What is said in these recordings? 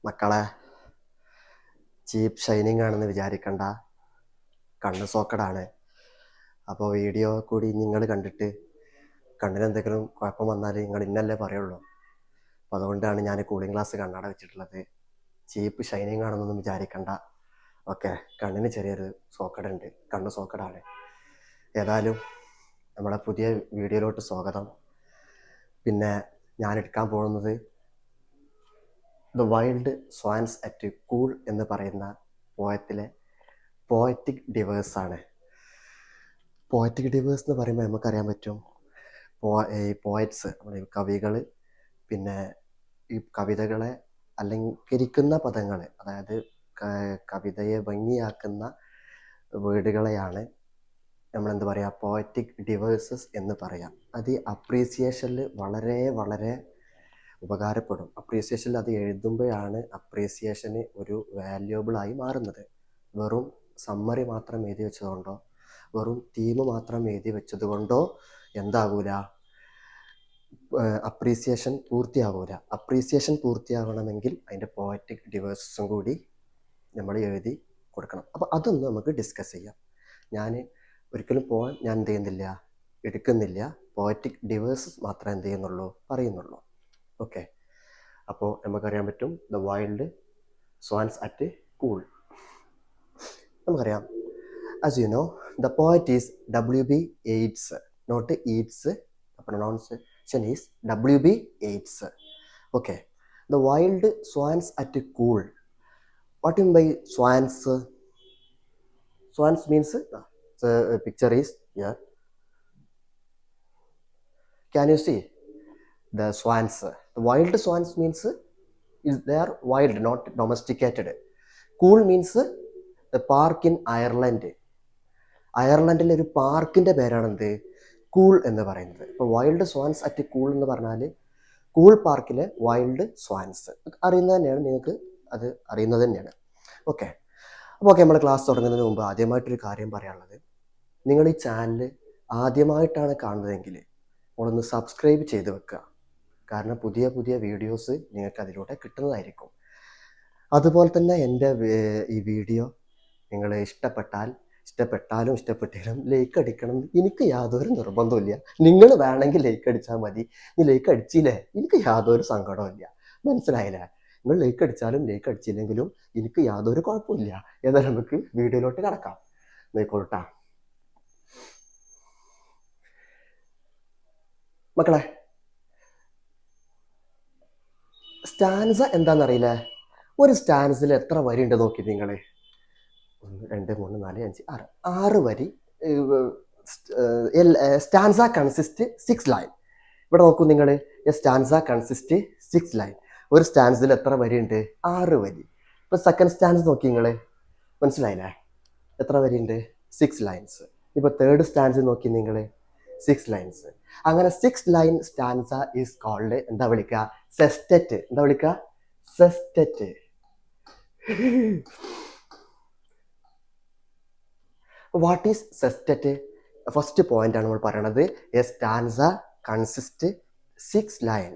മക്കളെ, ചീപ്പ് ഷൈനിങ് ആണെന്ന് വിചാരിക്കണ്ട. കണ്ണ് സോക്കടാണ്. അപ്പോൾ വീഡിയോ കൂടി നിങ്ങൾ കണ്ടിട്ട് കണ്ണിനെന്തെങ്കിലും കുഴപ്പം വന്നാൽ നിങ്ങൾ ഇന്നല്ലേ പറയുള്ളൂ. അപ്പോൾ അതുകൊണ്ടാണ് ഞാൻ കൂളിംഗ് ഗ്ലാസ് കണ്ണട വെച്ചിട്ടുള്ളത്. ചീപ്പ് ഷൈനിങ് ആണെന്നൊന്നും വിചാരിക്കണ്ട. ഓക്കെ, കണ്ണിന് ചെറിയൊരു സോക്കടുണ്ട്, കണ്ണ് സോക്കടാണ്. ഏതായാലും നമ്മുടെ പുതിയ വീഡിയോയിലോട്ട് സ്വാഗതം. പിന്നെ ഞാൻ എടുക്കാൻ പോകുന്നത് the wild swans at cool എന്ന് പറയുന്ന പോയത്തിലെ പോയറ്റിക് ഡിവേഴ്സാണ്. പോയറ്റിക് ഡിവേഴ്സ് എന്ന് പറയുമ്പോൾ നമുക്കറിയാൻ പറ്റും, ഈ പോയറ്റ്സ്, കവികൾ, പിന്നെ ഈ കവിതകളെ അലങ്കരിക്കുന്ന പദങ്ങൾ, അതായത് കവിതയെ ഭംഗിയാക്കുന്ന വേർഡുകളെയാണ് നമ്മളെന്ത് പറയുക, പോയറ്റിക് ഡിവേഴ്സസ് എന്ന് പറയാം. അത് അപ്രീസിയേഷനിൽ വളരെ വളരെ ഉപകാരപ്പെടും. അപ്രീസിയേഷനിൽ അത് എഴുതുമ്പോഴാണ് അപ്രീസിയേഷന് ഒരു വാല്യുബിളായി മാറുന്നത്. വെറും സമ്മറി മാത്രം എഴുതി വെച്ചതുകൊണ്ടോ വെറും തീം മാത്രം എഴുതി വെച്ചത് കൊണ്ടോ എന്താകൂല, അപ്രീസിയേഷൻ പൂർത്തിയാകൂല. അപ്രീസിയേഷൻ പൂർത്തിയാകണമെങ്കിൽ അതിൻ്റെ പോയറ്റിക് ഡിവേഴ്സസും കൂടി നമ്മൾ എഴുതി കൊടുക്കണം. അപ്പോൾ അതൊന്ന് നമുക്ക് ഡിസ്കസ് ചെയ്യാം. ഞാൻ ഒരിക്കലും ഞാൻ എന്ത് ചെയ്യുന്നില്ല, എടുക്കുന്നില്ല. പോയറ്റിക് ഡിവേഴ്സസ് മാത്രമേ എന്ത് ചെയ്യുന്നുള്ളൂ, പറയുന്നുള്ളൂ. ഓക്കെ, അപ്പോൾ നമുക്കറിയാൻ പറ്റും the wild swans at Coole. നമുക്കറിയാം, as you know, the poet is W.B. Yeats, not eats. Pronunciation is W.B. Yeats. Okay, the wild swans at Coole. What you mean by swans? Swans means, picture is here. Can you see the swans? The wild swans means they are wild, not domesticated. Cool means the park in Ireland. അയർലൻഡിലെ ഒരു പാർക്കിൻ്റെ പേരാണ് എന്ത്, cool എന്ന് പറയുന്നത്. ഇപ്പോൾ wild swans at cool എന്ന് പറഞ്ഞാൽ cool പാർക്കിലെ വൈൽഡ് സ്വാൻസ് അറിയുന്നത് തന്നെയാണ്, നിങ്ങൾക്ക് അത് അറിയുന്നത് തന്നെയാണ്. ഓക്കെ, അപ്പോൾ ഓക്കെ, നമ്മുടെ ക്ലാസ് തുടങ്ങുന്നതിന് മുമ്പ് ആദ്യമായിട്ടൊരു കാര്യം പറയാനുള്ളത്, നിങ്ങൾ ഈ ചാനൽ ആദ്യമായിട്ടാണ് കാണുന്നതെങ്കിൽ നമ്മളൊന്ന് സബ്സ്ക്രൈബ് ചെയ്ത് വെക്കുക. കാരണം പുതിയ പുതിയ വീഡിയോസ് നിങ്ങൾക്ക് അതിലൂടെ കിട്ടുന്നതായിരിക്കും. അതുപോലെ തന്നെ എൻ്റെ ഈ വീഡിയോ നിങ്ങൾ ഇഷ്ടപ്പെട്ടാലും ഇഷ്ടപ്പെട്ടാലും ലൈക്ക് അടിക്കണം. എനിക്ക് യാതൊരു നിർബന്ധമില്ല. നിങ്ങൾ വേണമെങ്കിൽ ലൈക്ക് അടിച്ചാൽ മതി. നീ ലൈക്ക് അടിച്ചില്ലേ, എനിക്ക് യാതൊരു സങ്കടവും ഇല്ല. മനസ്സിലായില്ലേ? നിങ്ങൾ ലൈക്ക് അടിച്ചാലും ലൈക്ക് അടിച്ചില്ലെങ്കിലും എനിക്ക് യാതൊരു കുഴപ്പമില്ല. ഏതായാലും നമുക്ക് വീഡിയോയിലോട്ട് കിടക്കാം. നോക്കോട്ടാ മക്കളെ, സ്റ്റാൻസ എന്താണെന്നറിയില്ലേ? ഒരു സ്റ്റാൻസിൽ എത്ര വരി ഉണ്ട് നോക്കി നിങ്ങൾ. 1 2 3 4 5 6 വരി. Stanza consist 6 line. ഇവിടെ നോക്കൂ നിങ്ങൾ, സ്റ്റാൻസ കൺസിസ്റ്റ് 6 ലൈൻ. ഒരു സ്റ്റാൻസിൽ എത്ര വരി ഉണ്ട്? 6 വരി. ഇപ്പൊ സെക്കൻഡ് സ്റ്റാൻസ് നോക്കി നിങ്ങൾ, മനസ്സിലായില്ലേ? എത്ര വരി ഉണ്ട്? 6 ലൈൻസ്. ഇപ്പൊ തേർഡ് സ്റ്റാൻസ് നോക്കി നിങ്ങൾ, 6 ലൈൻസ്. അങ്ങനെ 6 ലൈൻ സ്റ്റാൻസ ഈസ് കോൾഡ്, എന്താ വിളിക്കുക? സെസ്റ്ററ്റ്. എന്താ വിളിക്കുക? Sestet. What is sestet? First point ആണ് നമ്മൾ പറയണത്. A stanza consist 6 line.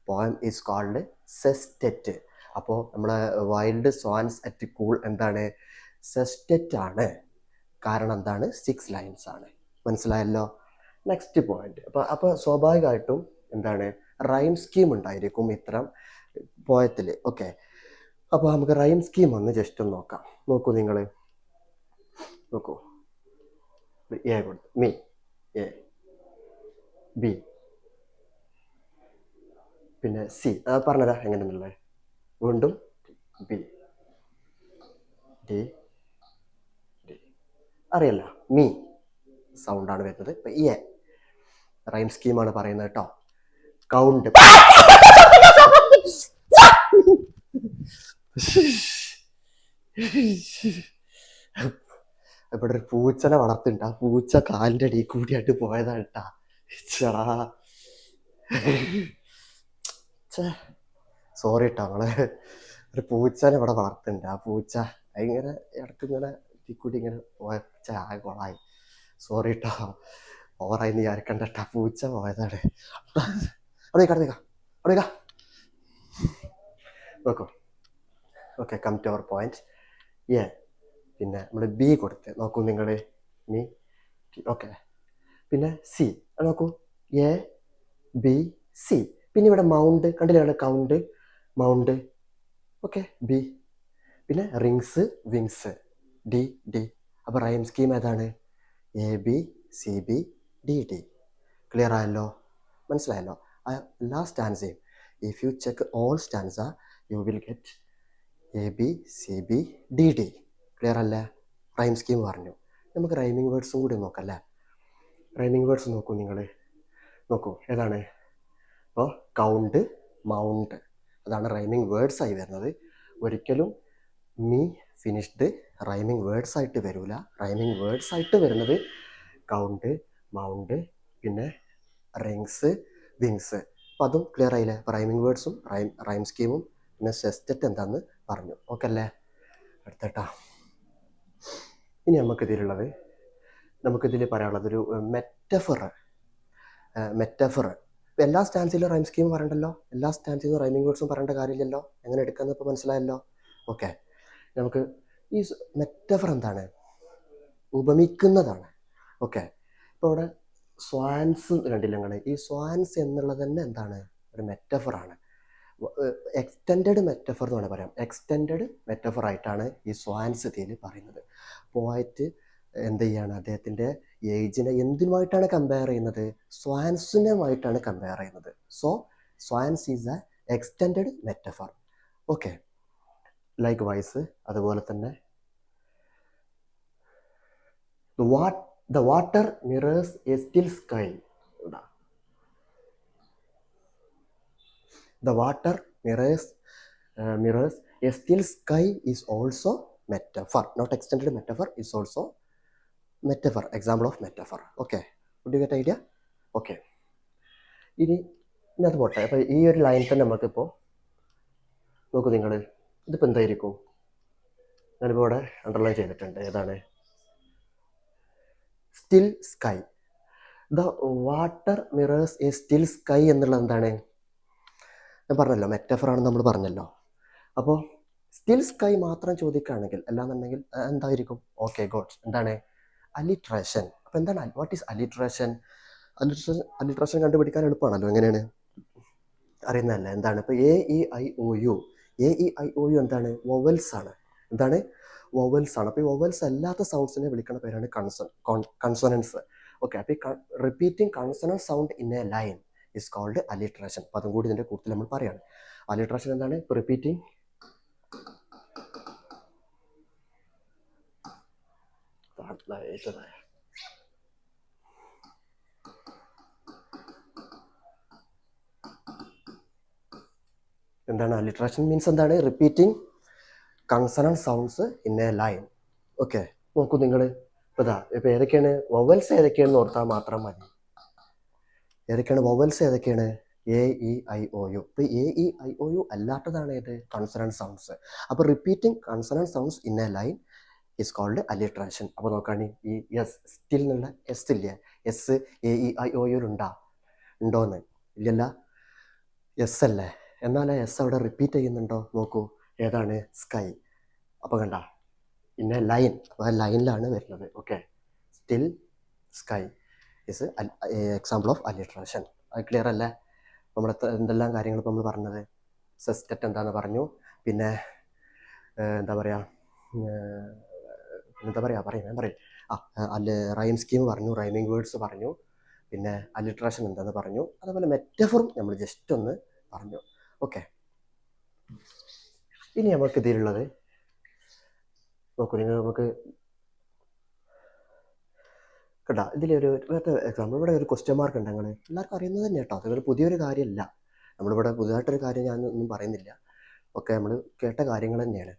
Poem is called sestet. അപ്പോൾ നമ്മളെ വൈൽഡ് സ്വാൻസ് അറ്റ് കൂൾ എന്താണ്? സെസ്റ്ററ്റ് ആണ്. കാരണം എന്താണ്? 6 ലൈൻസ് ആണ്. മനസ്സിലായല്ലോ? Next point. അപ്പോൾ സ്വാഭാവികമായിട്ടും എന്താണ്, റൈം സ്കീം ഉണ്ടായിരിക്കും ഇത്തരം പോയത്തിൽ. ഓക്കെ, അപ്പോൾ നമുക്ക് റൈം സ്കീം ഒന്ന് ജസ്റ്റ് ഒന്ന് നോക്കാം. നോക്കൂ നിങ്ങൾ, നോക്കൂ. എ കൊടുത്തു, മീ, എ, ബി, പിന്നെ സി. പറഞ്ഞതാ എങ്ങനെയാണുള്ളത്? വീണ്ടും ബി, ഡി, ഡി. അറിയല്ല, മീ സൗണ്ടാണ് വരുന്നത്. ഇപ്പൊ എ റൈം സ്കീമാണ് പറയുന്നത് കേട്ടോ. കൗണ്ട്. ഇവിടെ ഒരു പൂച്ചനെ വളർത്തുന്നുണ്ട്. ആ പൂച്ച കാലിൻ്റെ അടിയിൽ കൂടിയായിട്ട് പോയതാണ് കേട്ടാ. സോറി കേട്ടോ, നമ്മള് ഒരു പൂച്ചനെ ഇവിടെ വളർത്തുന്നുണ്ട്. ആ പൂച്ച ഇങ്ങനെ ഇടയ്ക്ക് ഇങ്ങനെ കൂടി ഇങ്ങനെ പോയച്ച ആകെ കൊളായി. സോറി കേട്ടോ, ഓവറായി നീ വിചാരിക്കണ്ട കേട്ടാ, പൂച്ച പോയതാണ്. അവിടെ അവിടെ നോക്കൂ, okay, come to our point. A പിന്നെ നമ്മൾ ബി കൊടുത്ത് നോക്കൂ നിങ്ങൾ ഇനി. ഓക്കെ, പിന്നെ സി നോക്കൂ, എ ബി സി. പിന്നെ ഇവിടെ മൗണ്ട് കണ്ടില്ലാണ്, കൗണ്ട് മൗണ്ട്. Okay, B. പിന്നെ റിങ്സ് വിങ്സ്, ഡി ഡി. അപ്പോൾ റൈം സ്കീം ഏതാണ്? A B C B D D. Clear ആയല്ലോ, മനസ്സിലായല്ലോ? എല്ലാ സ്റ്റാൻസയും if you check all stanza you will get A B C B D D. Clear അല്ലേ? Rhyme scheme പറഞ്ഞു. നമുക്ക് റൈമിങ് വേർഡ്സും കൂടി നോക്കാം അല്ലേ? റൈമിങ് വേർഡ്സ് നോക്കൂ നിങ്ങൾ, നോക്കൂ ഏതാണ്? അപ്പോൾ കൗണ്ട് മൗണ്ട് അതാണ് റൈമിങ് വേർഡ്സ് ആയി വരുന്നത്. ഒരിക്കലും മീ ഫിനിഷ്ഡ് റൈമിങ് വേർഡ്സ് ആയിട്ട് വരില്ല. റൈമിങ് വേർഡ്സ് ആയിട്ട് വരുന്നത് കൗണ്ട് മൗണ്ട് പിന്നെ റിങ്സ് വിങ്സ്. അപ്പോൾ അതും ക്ലിയർ ആയില്ലേ? അപ്പോൾ റൈമിങ് വേർഡ്സും റൈം സ്കീമും പിന്നെ സെസ്റ്ററ്റ് എന്താണെന്ന് പറഞ്ഞു. ഓക്കെ അല്ലേ? അടുത്തേട്ടാ, ഇനി നമുക്കിതിൽ പറയാനുള്ളത് ഒരു മെറ്റഫർ. ഇപ്പോൾ എല്ലാ സ്റ്റാൻസിലും റൈം സ്കീം പറയണ്ടല്ലോ, എല്ലാ സ്റ്റാൻസിലും റൈമിങ് വേർഡ്സും പറയേണ്ട കാര്യമില്ലല്ലോ. എങ്ങനെ എടുക്കാമെന്ന് ഇപ്പോൾ മനസ്സിലായല്ലോ. ഓക്കെ, നമുക്ക് ഈ മെറ്റഫർ എന്താണ്? ഉപമിക്കുന്നതാണ്. ഓക്കെ, ഇപ്പോൾ ഇവിടെ സ്വാൻസ് കണ്ടില്ല നിങ്ങൾ? ഈ സ്വാൻസ് എന്നുള്ളത് തന്നെ എന്താണ്? ഒരു മെറ്റഫറാണ്. എക്സ്റ്റെൻഡഡ് മെറ്റഫർ എന്ന് വേണമെങ്കിൽ പറയാം. എക്സ്റ്റെൻഡഡ് മെറ്റഫർ ആയിട്ടാണ് ഈ സ്വാൻസ് ഇതിൽ പറയുന്നത്. പോയറ്റ് എന്ത് ചെയ്യാണ്? അദ്ദേഹത്തിൻ്റെ ഏജിനെ എന്തിനുമായിട്ടാണ് കമ്പയർ ചെയ്യുന്നത്? സ്വാൻസിനുമായിട്ടാണ് കമ്പയർ ചെയ്യുന്നത്. So swans is a extended metaphor. Okay, likewise അതുപോലെ തന്നെ the water mirrors a still sky. The water mirrors a still sky is also metaphor, not extended metaphor, is also metaphor, example of metaphor. Okay, would you get idea? Okay, ഇനി അത് പോട്ടെ. അപ്പോൾ ഈ ഒരു line തന്നെ നമുക്കിപ്പോൾ നോക്കൂ നിങ്ങൾ, ഇതിപ്പോൾ എന്തായിരിക്കും? ഞാനിപ്പോൾ ഇവിടെ അണ്ടർലൈൻ ചെയ്തിട്ടുണ്ട്. ഏതാണ്? Still sky. The water mirrors A still sky എന്നുള്ളത് എന്താണ്? ഞാൻ പറഞ്ഞല്ലോ, മെറ്റഫറാണെന്ന് നമ്മൾ പറഞ്ഞല്ലോ. അപ്പോൾ സ്റ്റിൽ സ്കൈ മാത്രം ചോദിക്കുകയാണെങ്കിൽ, അല്ലാന്നുണ്ടെങ്കിൽ എന്തായിരിക്കും? ഓക്കെ ഗോഡ്, എന്താണ്? അലിട്രേഷൻ. അപ്പോൾ എന്താണ്? What is alliteration? അലിട്രേഷൻ കണ്ടുപിടിക്കാൻ എളുപ്പമാണല്ലോ. എങ്ങനെയാണ് അറിയുന്നതല്ലേ? എന്താണ്? ഇപ്പോൾ A E I O U എന്താണ്? വൊവൽസ് ആണ്. എന്താണ്? വൊവൽസ് ആണ്. അപ്പോൾ ഈ വൊവൽസ് അല്ലാത്ത സൗണ്ട്സിനെ വിളിക്കുന്ന പേരാണ് കൺസോണൻസ്. ഓക്കെ, അപ്പോൾ ഈ repeating consonant sound in a line is called alliteration. അപ്പോൾ അതും കൂടി ഇതിൻ്റെ കൂടുതൽ നമ്മൾ പറയാണ്. അലിട്രേഷൻ എന്താണ്? ഇപ്പോൾ റിപ്പീറ്റിംഗ് എന്താണ്? അലിട്രേഷൻ മീൻസ് എന്താണ്? Repeating consonant sounds in a line. Okay, നോക്കൂ നിങ്ങൾ. ഇപ്പോൾ ഏതൊക്കെയാണ് വൊവൽസ്? ഏതൊക്കെയാണെന്ന് ഓർത്താൽ മാത്രം മതി. ഏതൊക്കെയാണ് വൊവൽസ്? ഏതൊക്കെയാണ്? A E I O U. ഇപ്പോൾ A E I O U അല്ലാത്തതാണ് ഏത്? Consonant sounds. അപ്പോൾ repeating consonant sounds in a line is called alliteration. അപ്പോൾ നോക്കുകയാണെങ്കിൽ ഈ എസ് സ്റ്റിൽ എന്നുള്ള എസ് ഇല്ലേ? S A E I O യുൽ ഉണ്ടോന്ന്? ഇല്ലല്ല, എസ് അല്ലേ? എന്നാൽ എസ് അവിടെ റിപ്പീറ്റ് ചെയ്യുന്നുണ്ടോ? നോക്കൂ, ഏതാണ്? സ്കൈ. അപ്പോൾ കണ്ട പിന്നെ ലൈൻ, അപ്പോൾ ആ ലൈനിലാണ് വരുന്നത്. Okay, still sky is example of alliteration. അത് ക്ലിയർ അല്ലേ? നമ്മുടെ എന്തെല്ലാം കാര്യങ്ങൾ ഇപ്പോൾ നമ്മൾ പറഞ്ഞത്? സെസ്റ്ററ്റ് എന്താണെന്ന് പറഞ്ഞു, പിന്നെ എന്താ പറയുക റൈം സ്കീം പറഞ്ഞു, റൈമിങ് വേർഡ്സ് പറഞ്ഞു, പിന്നെ അലിട്രേഷൻ എന്താണെന്ന് പറഞ്ഞു, അതുപോലെ മെറ്റഫറും നമ്മൾ ജസ്റ്റ് ഒന്ന് പറഞ്ഞു. ഓക്കെ, ഇനി നമുക്ക് ഇതിലുള്ളത് നോക്കൂ നിങ്ങൾ. നമുക്ക് കേട്ടോ, ഇതിലൊരു വേറെ എക്സാമ്പിൾ. ഇവിടെ ഒരു ക്വസ്റ്റ്യൻ മാർക്ക് ഉണ്ട്. നിങ്ങൾ എല്ലാവർക്കും അറിയുന്നത് തന്നെ കേട്ടോ, അതൊരു പുതിയൊരു കാര്യമല്ല. നമ്മളിവിടെ പുതുതായിട്ടൊരു കാര്യം ഞാനൊന്നും പറയുന്നില്ല. ഒക്കെ നമ്മൾ കേട്ട കാര്യങ്ങൾ തന്നെയാണ്,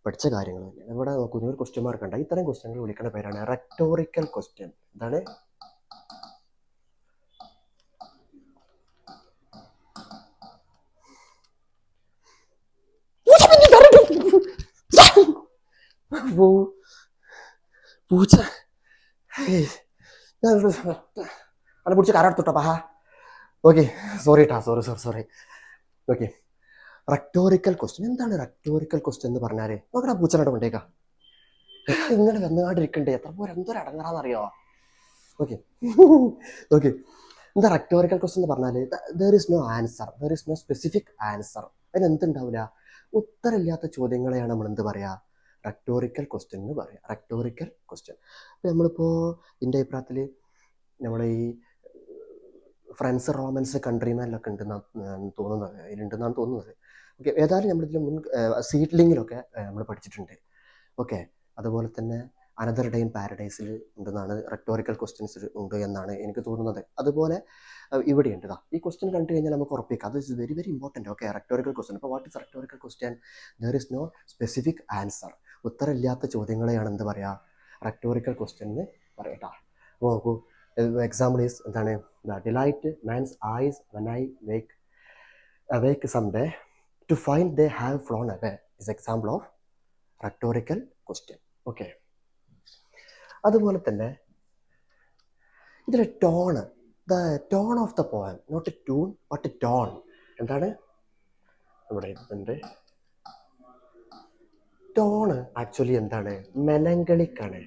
പഠിച്ച കാര്യങ്ങൾ തന്നെയാണ്. ഇവിടെ നോക്കൂ, ഒരു ക്വസ്റ്റ്യൻ മാർക്ക് ഉണ്ട്. ഇത്തരം ക്വസ്റ്റ്യങ്ങൾ വിളിക്കുന്ന പേരാണ് റെറ്റോറിക്കൽ ക്വസ്റ്റ്യൻ. എന്താണ്? പൂച്ച അത് പിടിച്ച് കരടുത്തോട്ടോ പാ. ഓക്കെ, സോറി കേട്ടാ, സോറി. Okay, rhetorical question. എന്താണ് റെക്ടോറിക്കൽ ക്വസ്റ്റ്യൻ എന്ന് പറഞ്ഞാൽ? നോക്കടാ പൂച്ചനോട് കൊണ്ടേക്കാം ഇങ്ങനെ വന്നുകൊണ്ടിരിക്കണ്ടേ, എന്തൊരു അടങ്ങാറാന്നറിയോ? Okay okay. എന്താ റെക്ടോറിക്കൽ ക്വസ്റ്റ്യൻ എന്ന് പറഞ്ഞാൽ? There is no answer, there is no specific answer. അതിനെന്തുണ്ടാവില്ല, ഉത്തരമില്ലാത്ത ചോദ്യങ്ങളെയാണ് നമ്മൾ എന്ത് പറയുക? റെക്ടോറിക്കൽ ക്വസ്റ്റ്യൻ എന്ന് പറയുക. Rhetorical question. അപ്പോൾ നമ്മളിപ്പോൾ എൻ്റെ അഭിപ്രായത്തിൽ നമ്മുടെ ഈ ഫ്രണ്ട്സ് റോമൻസ് കൺട്രിമാനിലൊക്കെ ഉണ്ടെന്നാണ് തോന്നുന്നത്, ഇതിലുണ്ടെന്നാണ് തോന്നുന്നത്. ഓക്കെ, ഏതായാലും നമ്മളിതിൽ മുൻ സീഡ്ലിങ്ങിലൊക്കെ നമ്മൾ പഠിച്ചിട്ടുണ്ട്. ഓക്കെ, അതുപോലെ തന്നെ അനദർ ഡേ ഇൻ പാരഡൈസിൽ ഉണ്ടെന്നാണ്, റെക്ടോറിക്കൽ ക്വസ്റ്റ്യൻസ് ഉണ്ട് എന്നാണ് എനിക്ക് തോന്നുന്നത്. അതുപോലെ ഇവിടെ ഉണ്ട്. ഈ ക്വസ്റ്റ്യൻ കണ്ടു കഴിഞ്ഞാൽ നമുക്ക് ഉറപ്പിക്കാം അത് is very very important. Okay, rhetorical question. അപ്പോൾ what is rhetorical question? There is no specific answer. ഉത്തരമില്ലാത്ത ചോദ്യങ്ങളെയാണ് എന്ത് പറയുക? റെക്ടോറിക്കൽ ക്വസ്റ്റ്യൻ എന്ന് പറയട്ടാ. അപ്പോൾ നോക്കൂ, എക്സാമ്പിൾ ഈസ് എന്താണ്? The delight man's eyes when I awake someday to find they have flown away is example of rhetorical question. Okay, അതുപോലെ തന്നെ ഇതിലെ tone, the tone of the poem, not a tune but a tone. എന്താണ് ഇവിടെ ഇതുണ്ട്? Tone actually എന്താണ്? മെലങ്കളിക്കാണ്.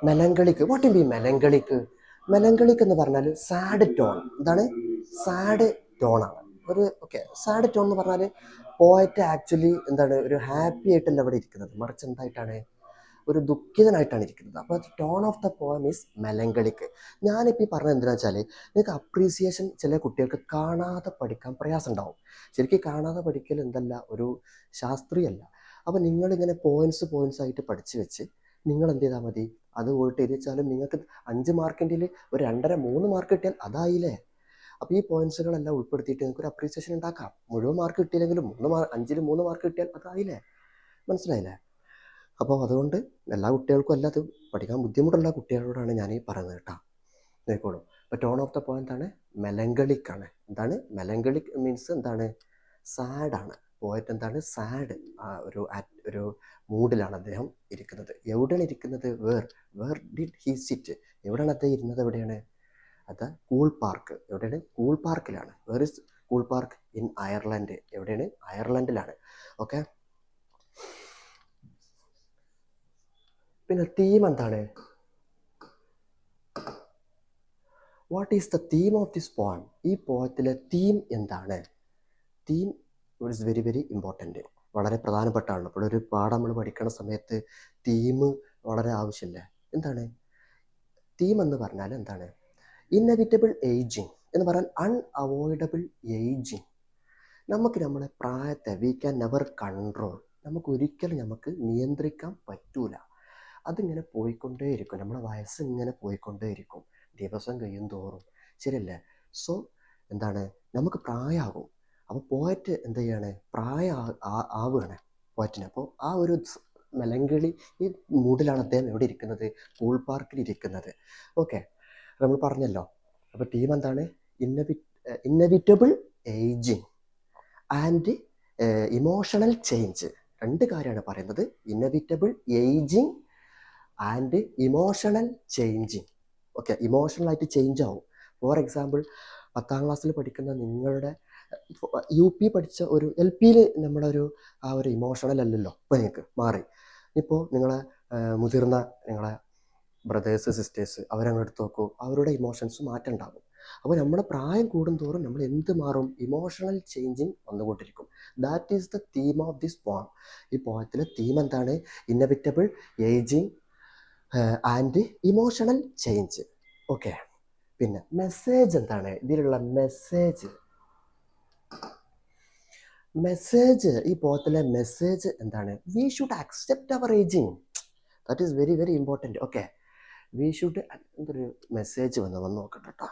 Melancholic, what in be melancholic? Melancholic എന്ന് പറഞ്ഞാൽ സാഡ് ടോൺ. എന്താണ്? സാഡ് ടോണാണ് ഒരു. ഓക്കെ, സാഡ് ടോൺ എന്ന് പറഞ്ഞാൽ പോയറ്റ് ആക്ച്വലി എന്താണ്? ഒരു ഹാപ്പി ആയിട്ടല്ല അവിടെ ഇരിക്കുന്നത്, മറിച്ച് എന്തായിട്ടാണ്? ഒരു ദുഃഖിതനായിട്ടാണ് ഇരിക്കുന്നത്. അപ്പോൾ tone of the poem is melancholic. ഞാനിപ്പോൾ ഈ പറഞ്ഞത് എന്തിനാ വെച്ചാൽ, നിങ്ങൾക്ക് അപ്രീസിയേഷൻ ചില കുട്ടികൾക്ക് കാണാതെ പഠിക്കാൻ പ്രയാസം ഉണ്ടാവും. ശരിക്കും കാണാതെ പഠിക്കൽ എന്തല്ല, ഒരു ശാസ്ത്രീയമല്ല. അപ്പോൾ നിങ്ങളിങ്ങനെ പോയിന്റ്സ് ആയിട്ട് പഠിച്ചു വെച്ച് നിങ്ങൾ എന്ത് ചെയ്താൽ മതി? അത് പോയിട്ട് എഴുതിച്ചാലും നിങ്ങൾക്ക് 5 മാർക്കിൻ്റെ ഒരു 2.5 3 മാർക്ക് കിട്ടിയാൽ അതായില്ലേ. അപ്പോൾ ഈ പോയിന്റ്സുകളെല്ലാം ഉൾപ്പെടുത്തിയിട്ട് നിങ്ങൾക്ക് ഒരു അപ്രീസിയേഷൻ ഉണ്ടാക്കാം. മുഴുവൻ മാർക്ക് കിട്ടിയില്ലെങ്കിലും 5ൽ 3 മാർക്ക് കിട്ടിയാൽ അതായില്ലേ. മനസ്സിലായില്ലേ? അപ്പോൾ അതുകൊണ്ട് എല്ലാ കുട്ടികൾക്കും അല്ല, അത് പഠിക്കാൻ ബുദ്ധിമുട്ടുള്ള കുട്ടികളോടാണ് ഞാൻ ഈ പറയുന്നത് കേട്ടോ. നോക്കോളൂ, അപ്പോൾ ടോൺ ഓഫ് ദ പോയിന്റ് എന്താണ്? മെലങ്കളിക്കാണ്. എന്താണ്? മെലങ്കളിക് മീൻസ് എന്താണ്? സാഡാണ്. പോയറ്റ് എന്താണ്? സാഡ്. ഒരു മൂഡിലാണ് അദ്ദേഹം ഇരിക്കുന്നത്. എവിടെയാണ് ഇരിക്കുന്നത്? Where did he sit? എവിടെയാണ് അദ്ദേഹം ഇരുന്നത്? എവിടെയാണ് അത്? Coole park. എവിടെയാണ്? കൂൾ പാർക്കിലാണ്. Where is Coole park? In Ireland. എവിടെയാണ്? അയർലൻഡിലാണ്. ഓക്കെ, പിന്നെ തീം എന്താണ്? What is the theme of this poem? ഈ പോയത്തിലെ തീം എന്താണ്? Theme is very very important, വളരെ പ്രധാനപ്പെട്ടാണ്. ഇപ്പോൾ ഒരു പാഠം നമ്മൾ പഠിക്കുന്ന സമയത്ത് തീം വളരെ ആവശ്യമില്ലേ? എന്താണ് തീം എന്ന് പറഞ്ഞാൽ? എന്താണ്? ഇന്നെവിറ്റബിൾ ഏജിങ് എന്ന് പറഞ്ഞാൽ അൺഅവോയ്ഡബിൾ ഏജിങ്. നമുക്ക് നമ്മളെ പ്രായത്തെ വി ക്യാൻ നെവർ കൺട്രോൾ. ഒരിക്കലും നമുക്ക് നിയന്ത്രിക്കാൻ പറ്റൂല. അതിങ്ങനെ പോയിക്കൊണ്ടേയിരിക്കും. നമ്മുടെ വയസ്സ് ഇങ്ങനെ പോയിക്കൊണ്ടേയിരിക്കും ദിവസം കഴിയും തോറും. ശരിയല്ലേ? സോ എന്താണ്? നമുക്ക് പ്രായമാകും. അപ്പോൾ പോയറ്റ് എന്ത് ചെയ്യാണ്? ആവുകയാണ് പോയറ്റിന്. അപ്പോൾ ആ ഒരു മെലങ്കളി ഈ മൂഡിലാണ് അദ്ദേഹം എവിടെ ഇരിക്കുന്നത്? കൂൾ പാർക്കിൽ ഇരിക്കുന്നത്. ഓക്കെ, നമ്മൾ പറഞ്ഞല്ലോ. അപ്പോൾ തീം എന്താണ്? Inevitable ageing and emotional change. 2 കാര്യമാണ് പറയുന്നത്. Inevitable ageing and emotional changing. Okay, ഇമോഷണലായിട്ട് ചേഞ്ച് ആവും. ഫോർ എക്സാമ്പിൾ, 10ാം ക്ലാസ്സിൽ പഠിക്കുന്ന നിങ്ങളുടെ UP പഠിച്ച ഒരു LPയിൽ നമ്മുടെ ആ ഒരു ഇമോഷണൽ അല്ലല്ലോ ഇപ്പോൾ നിങ്ങൾക്ക് മാറി. ഇപ്പോൾ നിങ്ങളെ മുതിർന്ന നിങ്ങളെ ബ്രദേഴ്സ് സിസ്റ്റേഴ്സ് അവരങ്ങ് എടുത്ത് നോക്കൂ, അവരുടെ ഇമോഷൻസ് മാറ്റം ഉണ്ടാകും. അപ്പോൾ നമ്മുടെ പ്രായം കൂടുന്തോറും നമ്മൾ എന്ത് മാറും? ഇമോഷണൽ ചേഞ്ചിങ് വന്നുകൊണ്ടിരിക്കും. That is the theme of this poem. ഈ പോയത്തിലെ തീം എന്താണ്? Inevitable ageing and emotional change. Okay, പിന്നെ മെസ്സേജ് എന്താണ്? ഇതിലുള്ള മെസ്സേജ് ഈ പോയത്തിലെ മെസ്സേജ് എന്താണ്? We should accept our ageing. That is very very important. Okay, we should. എന്തൊരു മെസ്സേജ് വന്ന് നോക്കട്ടെ കേട്ടോ.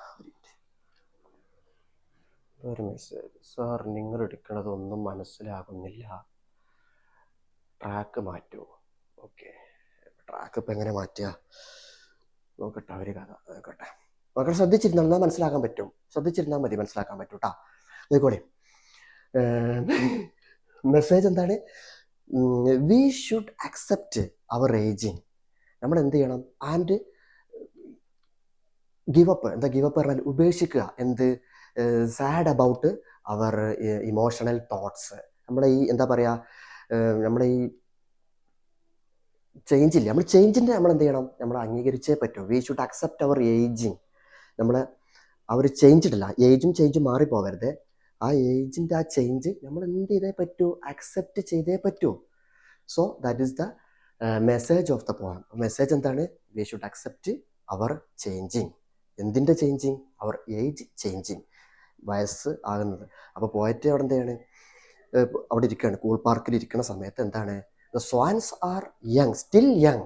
ഒരു മെസ്സേജ്. സാർ, നിങ്ങൾ എടുക്കണതൊന്നും മനസ്സിലാകുന്നില്ല, ട്രാക്ക് മാറ്റുമോ? ഓക്കെ, ട്രാക്ക് ഇപ്പം എങ്ങനെ മാറ്റുക? നോക്കട്ടെ, ഒരു കഥ നോക്കട്ടെ. നോക്കട്ടെ, ശ്രദ്ധിച്ചിരുന്നാൽ മനസ്സിലാക്കാൻ പറ്റും. ശ്രദ്ധിച്ചിരുന്നാൽ മതി, മനസ്സിലാക്കാൻ പറ്റും കേട്ടോ. നോക്കോളെ, മെസ്സേജ് എന്താണ്? We should accept our ageing. നമ്മൾ എന്ത് ചെയ്യണം? And give up. എന്താ ഗിവ് അപ്പ് പറഞ്ഞാൽ? ഉപേക്ഷിക്കുക. എന്ത്? Sad about our emotional thoughts. നമ്മുടെ ഈ എന്താ പറയുക, നമ്മുടെ ഈ ചേഞ്ച് ഇല്ല, നമ്മൾ ചേഞ്ചിൻ്റെ നമ്മൾ എന്ത് ചെയ്യണം, നമ്മൾ അംഗീകരിച്ചേ പറ്റൂ. We should accept our ageing. നമ്മൾ അവർ ചേഞ്ചിട്ടില്ല, ഏജും ചേഞ്ചും മാറിപ്പോകരുത്. ആ ഏജിൻ്റെ ആ ചേഞ്ച് നമ്മൾ എന്ത് ചെയ്തേ പറ്റൂ, അക്സെപ്റ്റ് ചെയ്തേ പറ്റൂ. So that is the message of the poem. Message എന്താണ്? We should accept our changing. എന്തിൻ്റെ ചേഞ്ചിങ്? അവർ ഏജ് ചേഞ്ചിങ്, വയസ്സ് ആകുന്നത്. അപ്പോൾ പോയറ്റ് അവിടെ എന്താണ്, അവിടെ ഇരിക്കുകയാണ്, കൂൾ പാർക്കിൽ ഇരിക്കുന്ന സമയത്ത് എന്താണ്, the swans are young, still young,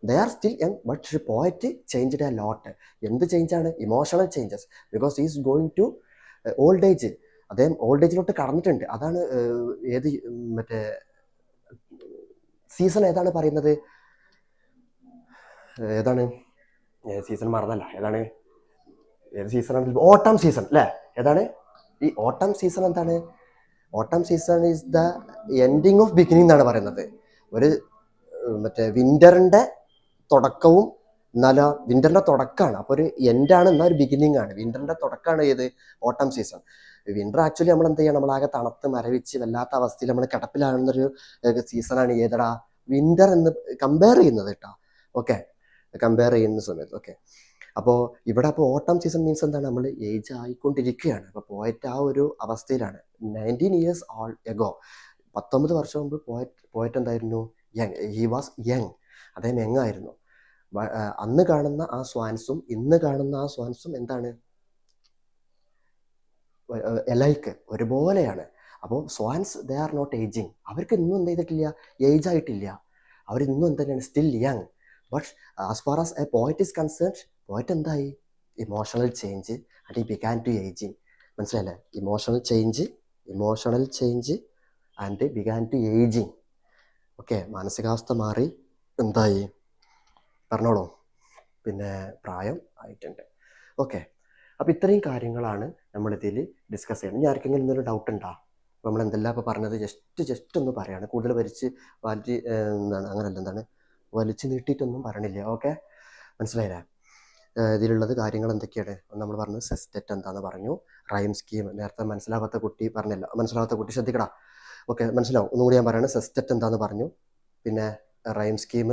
they are still young, but poet changed a lot. എന്ത് ചേഞ്ചാണ്? Emotional changes. Because is going to old age. അദ്ദേഹം ഓൾഡ് ഏജിലോട്ട് കടന്നിട്ടുണ്ട്. അതാണ് ഏത് മറ്റേ സീസൺ ഏതാണ് പറയുന്നത്, ഏതാണ് സീസൺ മറന്നല്ല, ഏതാണ്, ഏത് സീസണാണ്? ഓട്ടം സീസൺ അല്ലേ? ഏതാണ് ഈ ഓട്ടം സീസൺ? എന്താണ് autumn season? Is the ending of beginning എന്നാണ് പറയുന്നത്. ഒരു മറ്റേ വിൻ്ററിൻ്റെ തുടക്കവും, എന്നാലോ വിൻ്ററിൻ്റെ തുടക്കമാണ്, അപ്പോൾ ഒരു എൻഡാണ്, എന്നാൽ ഒരു ബിഗിനിങ് ആണ്. വിൻ്ററിൻ്റെ തുടക്കമാണ് ഏത്? ഓട്ടം സീസൺ. വിൻ്റർ ആക്ച്വലി നമ്മൾ എന്ത് ചെയ്യണം, നമ്മളാകെ തണുത്ത് മരവിച്ച് വല്ലാത്ത അവസ്ഥയിൽ നമ്മൾ കിടപ്പിലാകുന്നൊരു സീസണാണ് ഏതടാ? വിൻ്റർ എന്ന് കമ്പയർ ചെയ്യുന്നത് കേട്ടോ. ഓക്കെ, കമ്പയർ ചെയ്യുന്ന സമയത്ത്. ഓക്കെ, അപ്പോൾ ഇവിടെ അപ്പോൾ ഓട്ടം സീസൺ മീൻസ് എന്താണ്, നമ്മൾ ഏജ് ആയിക്കൊണ്ടിരിക്കുകയാണ്. അപ്പോൾ പോയറ്റ് ആ ഒരു അവസ്ഥയിലാണ്. 19 years ഓൾ എഗോ, 19 വർഷം മുമ്പ് പോയറ്റ് എന്തായിരുന്നു? യങ്. He was young. അദ്ദേഹം യങ് ആയിരുന്നു. അന്ന് കാണുന്ന ആ സ്വാൻസും ഇന്ന് കാണുന്ന ആ സ്വാൻസും എന്താണ്, എലൈക്ക്, ഒരുപോലെയാണ്. അപ്പോൾ swans they are not ageing. അവർക്ക് ഇന്നും എന്ത് ചെയ്തിട്ടില്ല, ഏജ് ആയിട്ടില്ല. അവരിന്നും എന്താണ്, still young. But as far as a poet is concerned, poet എന്തായി? Emotional change and he began to ageing. മനസ്സിലല്ലേ? Emotional change and began to ageing. Okay, മാനസികാവസ്ഥ മാറി എന്തായി പറഞ്ഞോളൂ, പിന്നെ പ്രായം ആയിട്ടുണ്ട്. ഓക്കെ, അപ്പോൾ ഇത്രയും കാര്യങ്ങളാണ് നമ്മളിതിൽ ഡിസ്കസ് ചെയ്യുന്നത്. ഇനി ആർക്കെങ്കിലും എന്തെങ്കിലും ഡൗട്ട് ഉണ്ടോ? അപ്പോൾ നമ്മൾ എന്തെല്ലാം ഇപ്പോൾ പറഞ്ഞത് ജസ്റ്റ് ഒന്ന് പറയാണ്, കൂടുതൽ വലിച്ച് എന്താണ് വലിച്ചു നീട്ടിയിട്ടൊന്നും പറയണില്ല. ഓക്കെ, മനസ്സിലായില്ലേ? ഇതിലുള്ളത് കാര്യങ്ങൾ എന്തൊക്കെയാണ് നമ്മൾ പറഞ്ഞത്? സെസ്റ്ററ്റ് എന്താണെന്ന് പറഞ്ഞു, റൈം സ്കീം നേരത്തെ മനസ്സിലാവാത്ത കുട്ടി പറഞ്ഞല്ലോ, മനസ്സിലാവാത്ത കുട്ടി ശ്രദ്ധിക്കടാ. ഓക്കെ, മനസ്സിലാവും. ഒന്നുകൂടി ഞാൻ പറയുന്നത്, സെസ്റ്ററ്റ് എന്താണെന്ന് പറഞ്ഞു, പിന്നെ റൈം സ്കീം,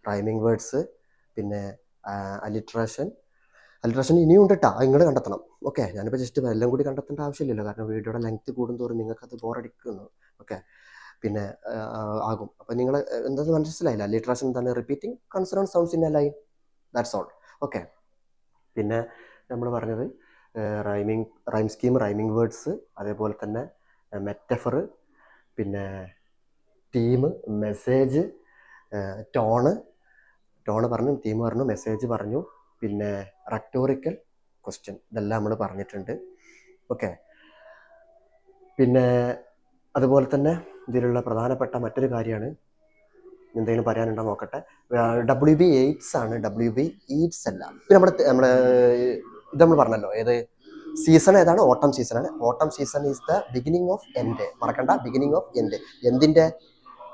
റൈമിങ് വേർഡ്സ്, പിന്നെ അലിട്രേഷൻ ഇനിയും ഉണ്ട് കേട്ടോ, നിങ്ങൾ കണ്ടെത്തണം. ഓക്കെ, ഞാനിപ്പോൾ ജസ്റ്റ് എല്ലാം കൂടി കണ്ടെത്തേണ്ട ആവശ്യമില്ലല്ലോ, കാരണം വീഡിയോയുടെ ലെങ്ത് കൂടുന്തോറും നിങ്ങൾക്കത് ബോറടിക്കുന്നു. ഓക്കെ, പിന്നെ ആകും. അപ്പം നിങ്ങൾ എന്താണെന്ന് മനസ്സിലായില്ല. അലിട്രേഷൻ എന്താണ്? Repeating consonant sounds in a line, that's all. Okay, പിന്നെ നമ്മൾ പറഞ്ഞത് റൈം സ്കീം, റൈമിങ് വേർഡ്സ്, അതേപോലെ തന്നെ മെറ്റഫർ, പിന്നെ തീം, മെസ്സേജ്, ടോണ് പറഞ്ഞു, തീം പറഞ്ഞു, മെസ്സേജ് പറഞ്ഞു, പിന്നെ റെക്ടോറിക്കൽ ക്വസ്റ്റ്യൻ, ഇതെല്ലാം നമ്മൾ പറഞ്ഞിട്ടുണ്ട്. ഓക്കെ, പിന്നെ അതുപോലെ തന്നെ ഇതിലുള്ള പ്രധാനപ്പെട്ട മറ്റൊരു കാര്യമാണ്, എന്തെങ്കിലും പറയാനുണ്ടോ നോക്കട്ടെ. WB എയ്റ്റ്സ് ആണ്, WB ഈറ്റ്സ് അല്ല. പിന്നെ നമ്മുടെ ഇത് നമ്മൾ പറഞ്ഞല്ലോ, ഏത് സീസൺ ഏതാണ്? ഓട്ടം സീസണാണ്. Autumn season is the beginning of end. മറക്കണ്ട, ബിഗിനിങ് ഓഫ് എൻഡ്. എന്തിൻ്റെ?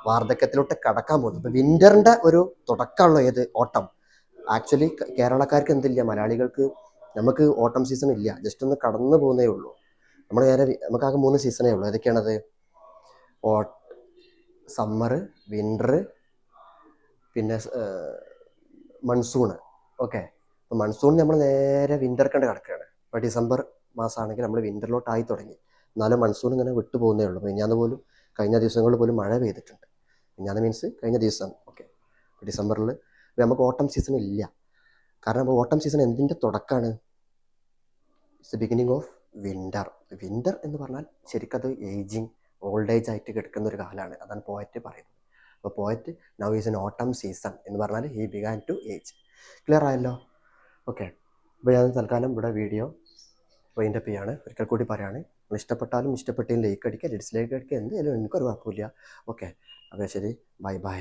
വാർദ്ധക്യത്തിലോട്ട് കടക്കാൻ പോകുന്നു. ഇപ്പോൾ വിൻ്ററിൻ്റെ ഒരു തുടക്കമുള്ള ഏത്? ഓട്ടം. ആക്ച്വലി കേരളക്കാർക്ക് എന്തില്ല, മലയാളികൾക്ക് നമുക്ക് ഓട്ടം സീസൺ ഇല്ല, ജസ്റ്റ് ഒന്ന് കടന്നു പോകുന്നേ ഉള്ളൂ. നമുക്കാകെ 3 സീസണേ ഉള്ളൂ. ഏതൊക്കെയാണത്? സമ്മർ, വിൻ്റർ, പിന്നെ മൺസൂണ്. ഓക്കെ, അപ്പോൾ മൺസൂൺ നമ്മൾ നേരെ വിൻ്റർ കണ്ട് കിടക്കുകയാണ്. ഇപ്പോൾ ഡിസംബർ മാസമാണെങ്കിൽ നമ്മൾ വിൻ്ററിലോട്ടായി തുടങ്ങി, എന്നാലും മൺസൂൺ ഇങ്ങനെ വിട്ടു പോകുന്നേ ഉള്ളൂ. കഴിഞ്ഞ ദിവസങ്ങളിൽ പോലും മഴ പെയ്തിട്ടുണ്ട്. മിഞ്ഞാന്ന് മീൻസ് കഴിഞ്ഞ ദിവസം. ഓക്കെ, ഡിസംബറിൽ നമുക്ക് ഓട്ടം സീസൺ ഇല്ല. കാരണം അപ്പോൾ ഓട്ടം സീസൺ എന്തിൻ്റെ തുടക്കമാണ്? It's the beginning of winter. Winter എന്ന് പറഞ്ഞാൽ ശരിക്കത് ഏജിങ്, ഓൾഡ് ഏജ് ആയിട്ട് കിടക്കുന്ന ഒരു കാലമാണ്. അതാണ് പോയറ്റ് പറയുന്നത്. അപ്പോൾ poet now is in autumn season എന്ന് പറഞ്ഞാൽ he began to age. Clear ആയല്ലോ? ഓക്കെ, അപ്പോൾ ഞാൻ തൽക്കാലം ഇവിടെ വീഡിയോ വൈൻഡപ്പ് ചെയ്യാണ്. ഒരിക്കൽ കൂടി പറയാണ്, നിങ്ങൾ ഇഷ്ടപ്പെട്ടാലും ഇഷ്ടപ്പെട്ടെങ്കിൽ ലൈക്ക് അടിക്കുക, ഡിസ്ലൈക്ക് അടിക്കുക, എന്തായാലും എനിക്കൊരു കുഴപ്പമില്ല. ഓക്കെ, അപ്പോൾ ശരി, ബൈ.